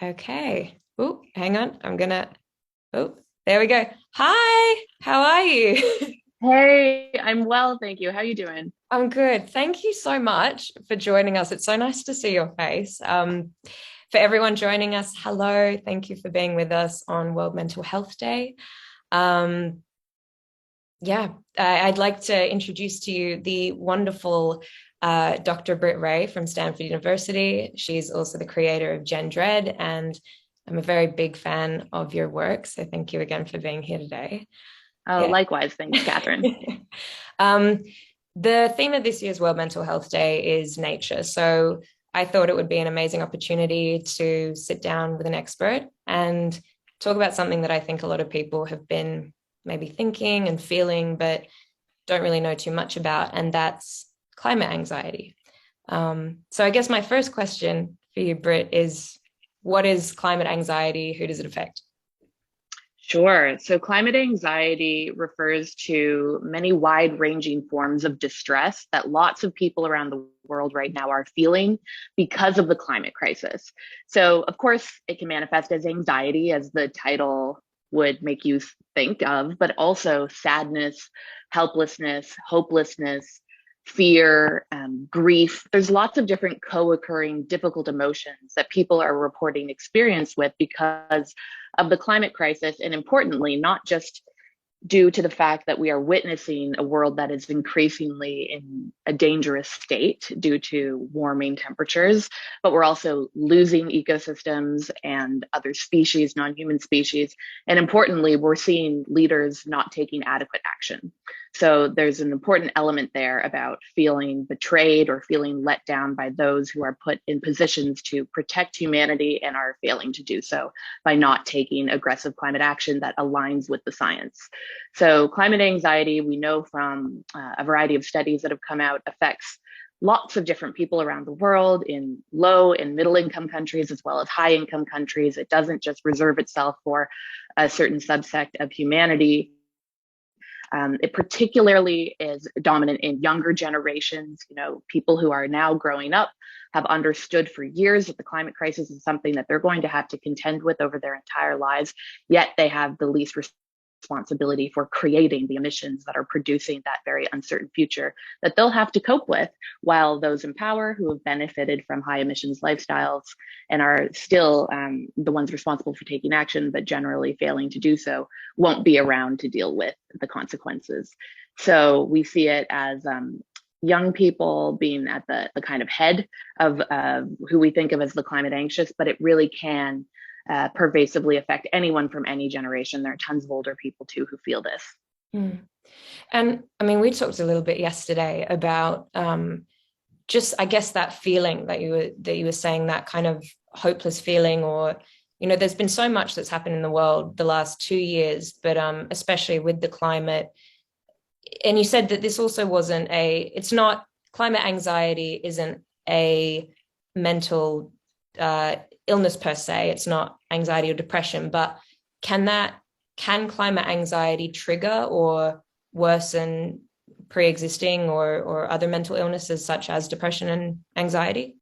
Okay. Oh, hang on. Oh, there we go. Hi, how are you? Hey, I'm well, thank you. How you doing? I'm good. Thank you so much for joining us. It's so nice to see your face. For everyone joining us, hello. Thank you for being with us on World Mental Health Day. Um, yeah, I'd like to introduce to you the wonderful Dr. Britt Ray from Stanford University. She's also the creator of Gen Dread, and I'm a very big fan of your work. So thank you again for being here today. Oh, Yeah. likewise, thanks, Catherine. um, the theme of this year's World Mental Health Day is nature. So I thought it would be an amazing opportunity to sit down with an expert and talk about something that I think a lot of people have been maybe thinking and feeling, but don't really know too much about, and that's climate anxiety. So I guess my first question for you, Britt, is what is climate anxiety? Who does it affect? Sure. So, climate anxiety refers to many wide ranging forms of distress that lots of people around the world right now are feeling because of the climate crisis. So, of course, it can manifest as anxiety, as the title would make you think of, but also sadness, helplessness, hopelessness, fear, grief. There's lots of different co occurring difficult emotions that people are reporting experience with because of the climate crisis, and importantly, not just due to the fact that we are witnessing a world that is increasingly in a dangerous state due to warming temperatures, but we're also losing ecosystems and other species, non-human species. And importantly, we're seeing leaders not taking adequate action. So there's an important element there about feeling betrayed or feeling let down by those who are put in positions to protect humanity and are failing to do so by not taking aggressive climate action that aligns with the science. So, climate anxiety, we know from a variety of studies that have come out, affects lots of different people around the world in low and middle income countries as well as high income countries. It doesn't just reserve itself for a certain subsect of humanity. It particularly is dominant in younger generations. You know, people who are now growing up have understood for years that the climate crisis is something that they're going to have to contend with over their entire lives, yet they have the least responsibility for creating the emissions that are producing that very uncertain future that they'll have to cope with, while those in power who have benefited from high emissions lifestyles and are still the ones responsible for taking action, but generally failing to do so, won't be around to deal with the consequences. So we see it as young people being at the kind of head of who we think of as the climate anxious, but it really can pervasively affect anyone from any generation. There are tons of older people too who feel this. Mm. And I mean, we talked a little bit yesterday about just, I guess, that feeling that you were saying, that kind of hopeless feeling, or there's been so much that's happened in the world the last 2 years, but especially with the climate. And you said that this also wasn't it's not, climate anxiety isn't a mental uh, illness per se. It's not anxiety or depression, but can that can climate anxiety trigger or worsen pre-existing or other mental illnesses such as depression and anxiety?